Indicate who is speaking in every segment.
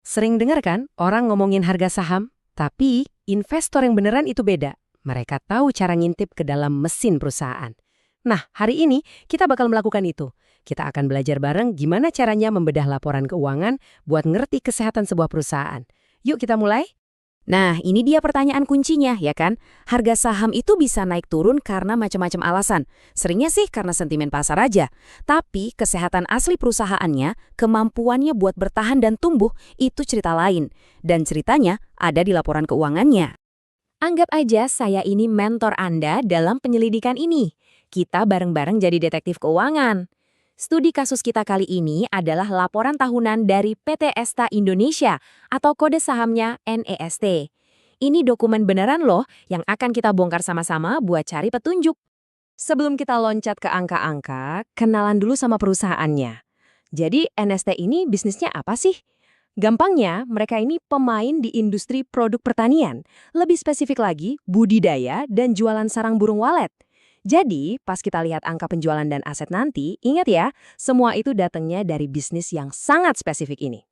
Speaker 1: Sering dengar kan orang ngomongin harga saham, tapi investor yang beneran itu beda. Mereka tahu cara ngintip ke dalam mesin perusahaan. Nah, hari ini kita bakal melakukan itu. Kita akan belajar bareng gimana caranya membedah laporan keuangan buat ngerti kesehatan sebuah perusahaan. Yuk kita mulai.
Speaker 2: Nah, ini dia pertanyaan kuncinya, ya kan? Harga saham itu bisa naik turun karena macam-macam alasan. Seringnya sih karena sentimen pasar aja. Tapi kesehatan asli perusahaannya, kemampuannya buat bertahan dan tumbuh, itu cerita lain. Dan ceritanya ada di laporan keuangannya. Anggap aja saya ini mentor Anda dalam penyelidikan ini. Kita bareng-bareng jadi detektif keuangan. Studi kasus kita kali ini adalah laporan tahunan dari PT Esta Indonesia atau kode sahamnya NEST. Ini dokumen beneran loh yang akan kita bongkar sama-sama buat cari petunjuk.
Speaker 1: Sebelum kita loncat ke angka-angka, kenalan dulu sama perusahaannya. Jadi NST ini bisnisnya apa sih? Gampangnya, mereka ini pemain di industri produk pertanian. Lebih spesifik lagi, budidaya dan jualan sarang burung walet. Jadi, pas kita lihat angka penjualan dan aset nanti, ingat ya, semua itu datangnya dari bisnis yang sangat spesifik ini.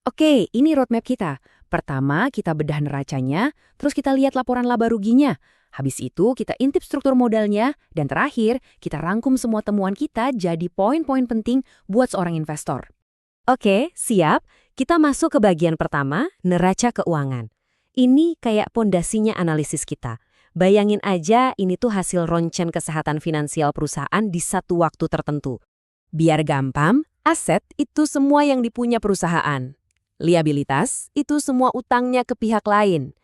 Speaker 2: Oke, ini roadmap kita. Pertama, kita bedah neracanya, terus kita lihat laporan laba ruginya. Habis itu, kita intip struktur modalnya, dan terakhir, kita rangkum semua temuan kita jadi poin-poin penting buat seorang investor.
Speaker 1: Oke, siap. Kita masuk ke bagian pertama, neraca keuangan. Ini kayak pondasinya analisis kita. Bayangin aja ini tuh hasil roncen kesehatan finansial perusahaan di satu waktu tertentu. Biar gampang, aset itu semua yang dipunya perusahaan. Liabilitas itu semua utangnya ke pihak lain.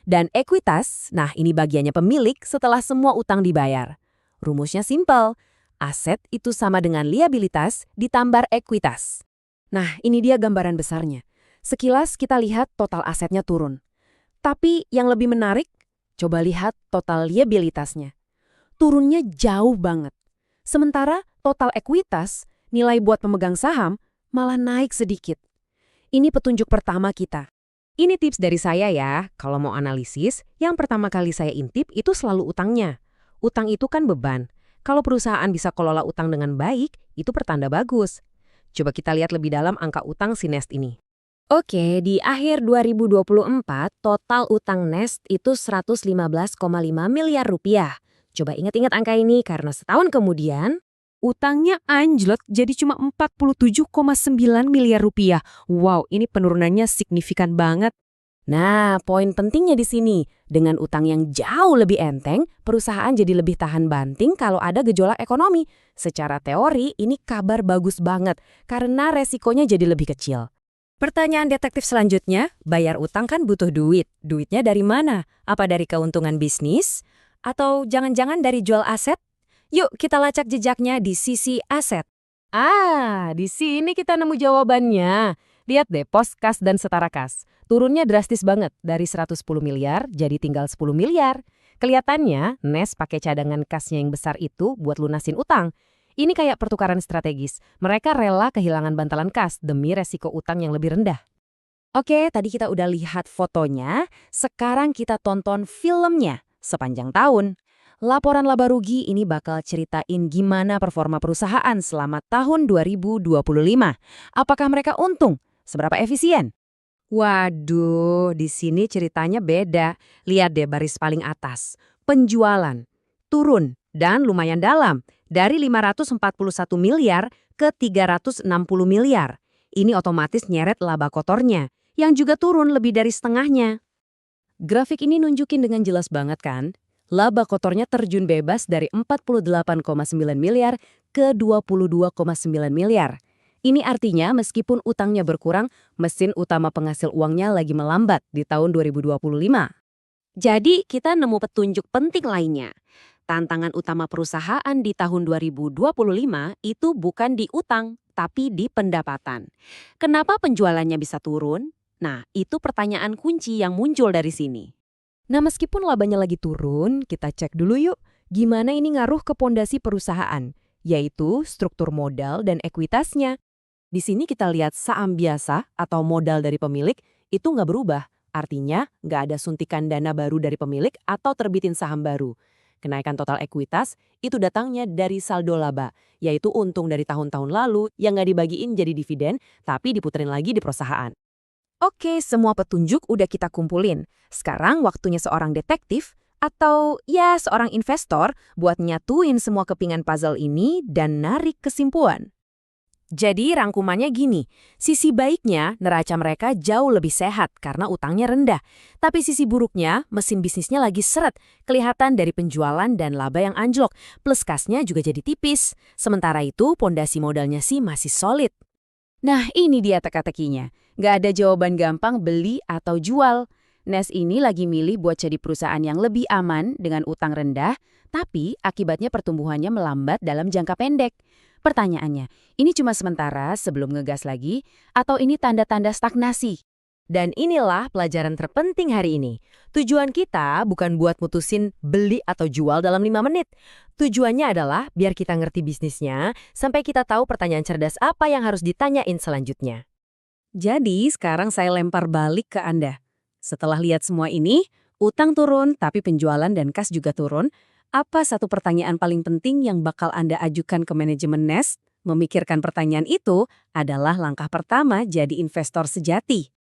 Speaker 1: Dan ekuitas, nah ini bagiannya pemilik setelah semua utang dibayar. Rumusnya simpel, aset itu sama dengan liabilitas ditambah ekuitas. Nah ini dia gambaran besarnya. Sekilas kita lihat total asetnya turun. Tapi yang lebih menarik, coba lihat total liabilitasnya. Turunnya jauh banget. Sementara total ekuitas, nilai buat pemegang saham, malah naik sedikit. Ini petunjuk pertama kita. Ini tips dari saya ya, kalau mau analisis, yang pertama kali saya intip itu selalu utangnya. Utang itu kan beban. Kalau perusahaan bisa kelola utang dengan baik, itu pertanda bagus. Coba kita lihat lebih dalam angka utang si Nest ini.
Speaker 2: Oke, di akhir 2024, total utang Nest itu 115,5 miliar rupiah. Coba ingat-ingat angka ini karena setahun kemudian,
Speaker 1: Utangnya anjlok jadi cuma 47,9 miliar rupiah. Wow, ini penurunannya signifikan banget.
Speaker 2: nah poin pentingnya di sini, dengan utang yang jauh lebih enteng, perusahaan jadi lebih tahan banting kalau ada gejolak ekonomi. Secara teori, ini kabar bagus banget karena resikonya jadi lebih kecil.
Speaker 1: Pertanyaan detektif selanjutnya, bayar utang kan butuh duit. Duitnya dari mana? Apa dari keuntungan bisnis? Atau jangan-jangan dari jual aset? Yuk kita lacak jejaknya di sisi aset. Di sini kita nemu jawabannya. Lihat deh pos kas dan setara kas. Turunnya drastis banget, dari 110 miliar jadi tinggal 10 miliar. Kelihatannya, Nes pakai cadangan kasnya yang besar itu buat lunasin utang. Ini kayak pertukaran strategis. Mereka rela kehilangan bantalan kas demi resiko utang yang lebih rendah. Oke, tadi kita udah lihat fotonya. Sekarang kita tonton filmnya sepanjang tahun. Laporan laba rugi ini bakal ceritain gimana performa perusahaan selama tahun 2025. Apakah mereka untung? Seberapa efisien? Waduh, di sini ceritanya beda. Lihat deh baris paling atas. Penjualan turun dan lumayan dalam, dari 541 miliar ke 360 miliar. Ini otomatis nyeret laba kotornya, yang juga turun lebih dari setengahnya. Grafik ini nunjukin dengan jelas banget kan? Laba kotornya terjun bebas dari 48,9 miliar ke 22,9 miliar. Ini artinya meskipun utangnya berkurang, mesin utama penghasil uangnya lagi melambat di tahun 2025. Jadi kita nemu petunjuk penting lainnya. Tantangan utama perusahaan di tahun 2025 itu bukan di utang, tapi di pendapatan. Kenapa penjualannya bisa turun? Nah, itu pertanyaan kunci yang muncul dari sini. Nah, meskipun labanya lagi turun, kita cek dulu yuk gimana ini ngaruh ke pondasi perusahaan, yaitu struktur modal dan ekuitasnya. Di sini kita lihat saham biasa atau modal dari pemilik itu nggak berubah. Artinya nggak ada suntikan dana baru dari pemilik atau terbitin saham baru. Kenaikan total ekuitas itu datangnya dari saldo laba, yaitu untung dari tahun-tahun lalu yang nggak dibagiin jadi dividen tapi diputerin lagi di perusahaan. Oke, semua petunjuk udah kita kumpulin. Sekarang waktunya seorang detektif atau ya seorang investor buat nyatuin semua kepingan puzzle ini dan narik kesimpulan. Jadi rangkumannya gini, sisi baiknya neraca mereka jauh lebih sehat karena utangnya rendah. Tapi sisi buruknya, mesin bisnisnya lagi seret, kelihatan dari penjualan dan laba yang anjlok, plus kasnya juga jadi tipis. Sementara itu, pondasi modalnya sih masih solid.
Speaker 2: Nah, ini dia teka-tekinya. Nggak ada jawaban gampang beli atau jual. Nes ini lagi milih buat jadi perusahaan yang lebih aman dengan utang rendah, tapi akibatnya pertumbuhannya melambat dalam jangka pendek. Pertanyaannya, ini cuma sementara sebelum ngegas lagi, atau ini tanda-tanda stagnasi?
Speaker 1: Dan inilah pelajaran terpenting hari ini. Tujuan kita bukan buat mutusin beli atau jual dalam 5 menit. Tujuannya adalah biar kita ngerti bisnisnya, sampai kita tahu pertanyaan cerdas apa yang harus ditanyain selanjutnya. Jadi sekarang saya lempar balik ke Anda. Setelah lihat semua ini, utang turun tapi penjualan dan kas juga turun. Apa satu pertanyaan paling penting yang bakal Anda ajukan ke manajemen Nest? Memikirkan pertanyaan itu adalah langkah pertama jadi investor sejati.